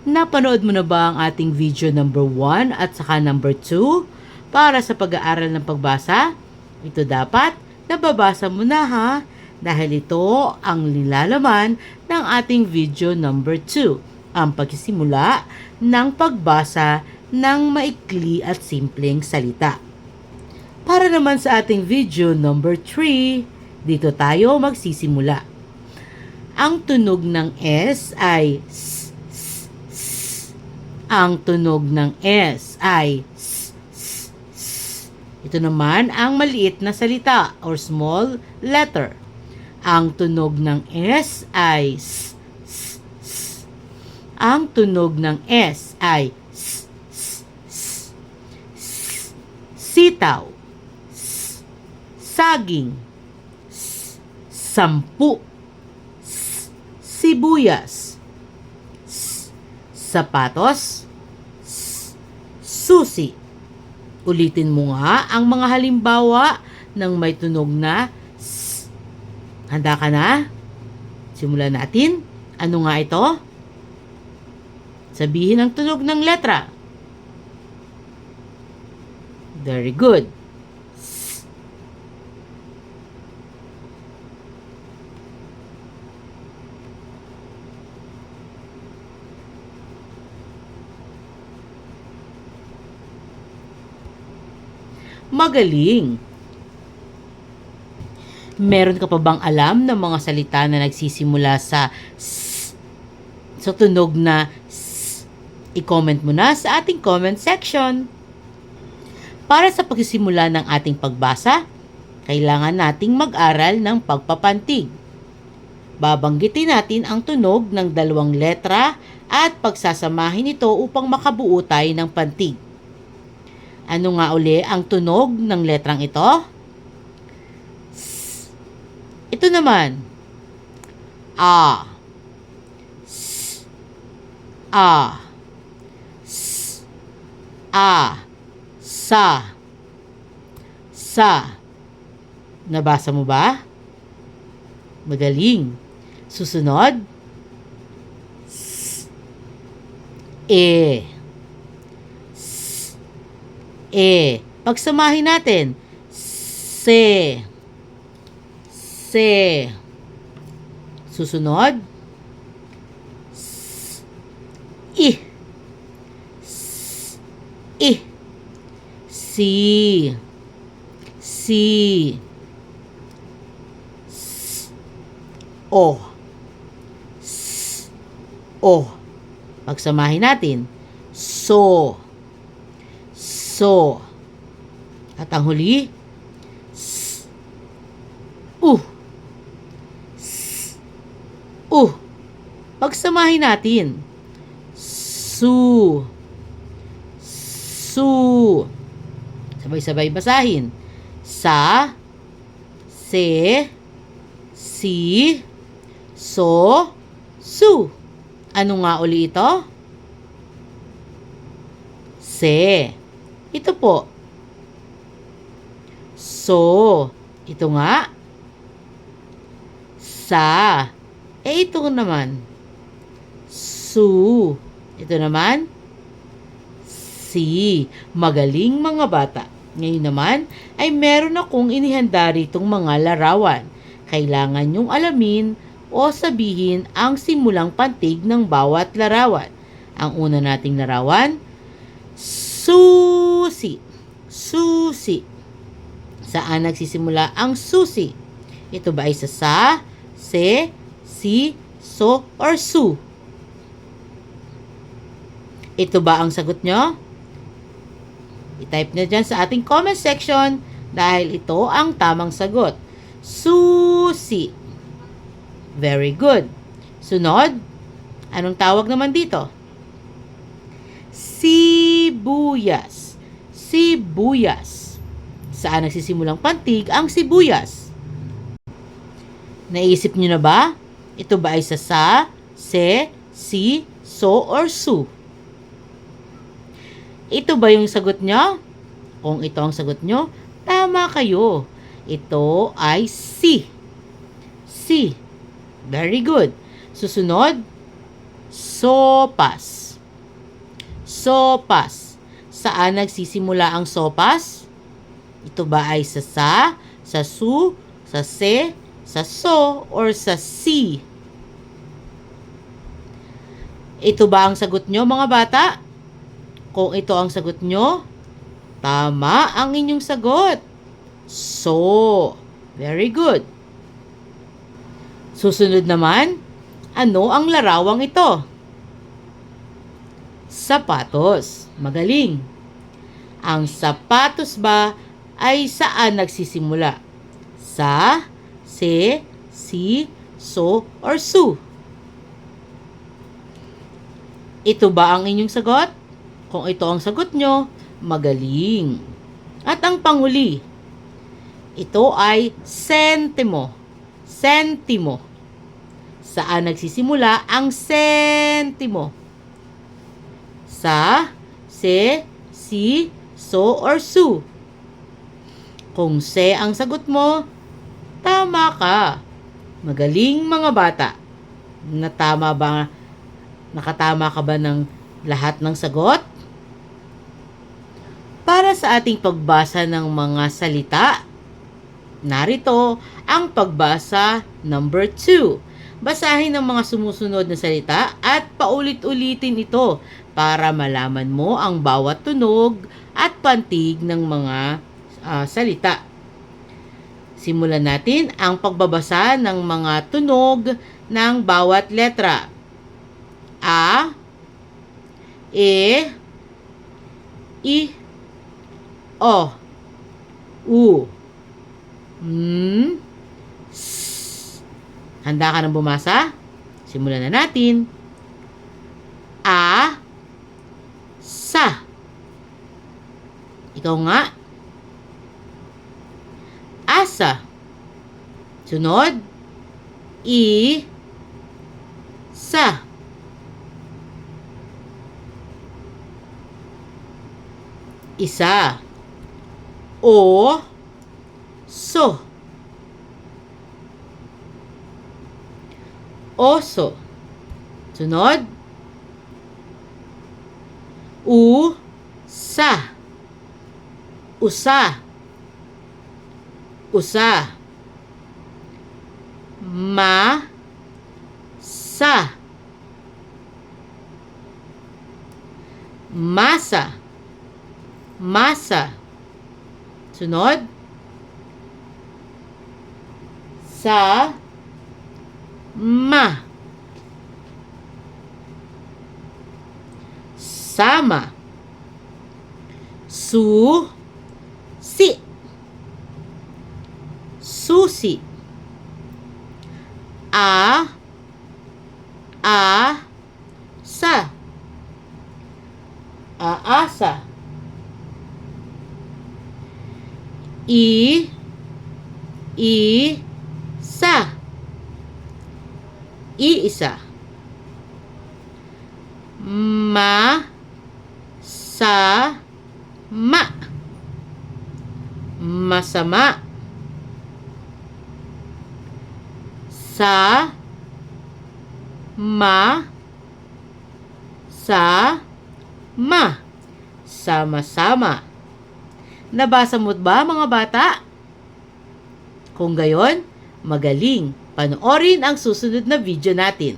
Napanood mo na ba ang ating video number 1 at saka number 2 para sa pag-aaral ng pagbasa? Ito dapat nababasa mo na ha, dahil ito ang nilalaman ng ating video number 2, ang pagsisimula ng pagbasa ng maikli at simpleng salita. Para naman sa ating video number 3, dito tayo magsisimula. Ang tunog ng S ay S. Ang tunog ng S ay S. Ito naman ang maliit na salita or small letter. Ang tunog ng S ay S. Ang tunog ng S ay S. Sitaw. Saging. Sampu. Sibuyas. Sapatos. Susi. Ulitin mo nga ang mga halimbawa ng may tunog na S. Handa ka na? Simulan natin. Ano nga ito? Sabihin ang tunog ng letra. Very good. S. Magaling! Meron ka pa bang alam ng mga salita na nagsisimula sa S? Sa tunog na S? I-comment mo na sa ating comment section. Para sa pagsisimula ng ating pagbasa, kailangan nating mag-aral ng pagpapantig. Babanggitin natin ang tunog ng dalawang letra at pagsasamahin ito upang makabuo tayo ng pantig. Ano nga uli ang tunog ng letrang ito? S. Ito naman. A. S. A. S. A. Sa. Sa. Nabasa mo ba? Magaling. Susunod. S. E. Pagsamahin natin. Se. Se. Susunod. S. I. S. I. Si. Si. S. O. S. O. Pagsamahin natin. So. So. At ang huli, S. S. Pagsamahin natin. Su. Su. Sabay-sabay basahin. Sa. Se. Si. So. Su. Ano nga uli ito? Se. Ito po. So. Ito nga. Sa. Ito naman. Su. Ito naman. Si. Magaling mga bata. Ngayon naman ay meron akong inihanda ritong mga larawan. Kailangan nyong alamin o sabihin ang simulang pantig ng bawat larawan. Ang una nating larawan, susi. Susi. Saan nagsisimula ang susi? Ito ba ay sa, se, si, so, or su? Ito ba ang sagot nyo? I-type nyo dyan sa ating comment section dahil ito ang tamang sagot. Susi. Very good. Sunod, anong tawag naman dito? Sibuyas. Sibuyas. Saan nagsisimulang pantig ang sibuyas? Naisip nyo na ba? Ito ba ay sa, se, si, so, or su? Ito ba yung sagot nyo? Kung ito ang sagot nyo, tama kayo. Ito ay si. Si. Very good. Susunod, Sopas. Sopas. Saan nagsisimula ang sopas? Ito ba ay sa su, sa se, sa so, or sa si? Ito ba ang sagot nyo, mga bata? Kung ito ang sagot nyo, tama ang inyong sagot. So, very good. Susunod naman, ano ang larawang ito? Sapatos. Magaling. Ang sapatos ba ay saan nagsisimula? Sa, se, si, so, or su? Ito ba ang inyong sagot? Kung ito ang sagot nyo, magaling. At ang panghuli, ito ay sentimo. Sentimo. Saan nagsisimula ang sentimo? Sa, se, si, so, or su? Kung se ang sagot mo, tama ka. Magaling, mga bata. Nakatama ka ba ng lahat ng sagot? Para sa ating pagbasa ng mga salita, narito ang pagbasa number 2. Basahin ang mga sumusunod na salita at paulit-ulitin ito para malaman mo ang bawat tunog at pantig ng mga salita. Simulan natin ang pagbabasa ng mga tunog ng bawat letra. A, E, I, O, U, M, S. Handa ka nang bumasa? Simulan na natin. A, sa. Ikaw nga. Asa. Sunod. I, sa. Isa. O, so. Oso. Sunod. Sa. Usa. Usa. Sa. Masa. Masa. Sunod. Sama. Susi. Susi. Sa. Aasa. Sa. Iisa. Masama. Sama-sama. Nabasa mo ba, mga bata? Kung gayon, magaling. Panoorin ang susunod na video natin.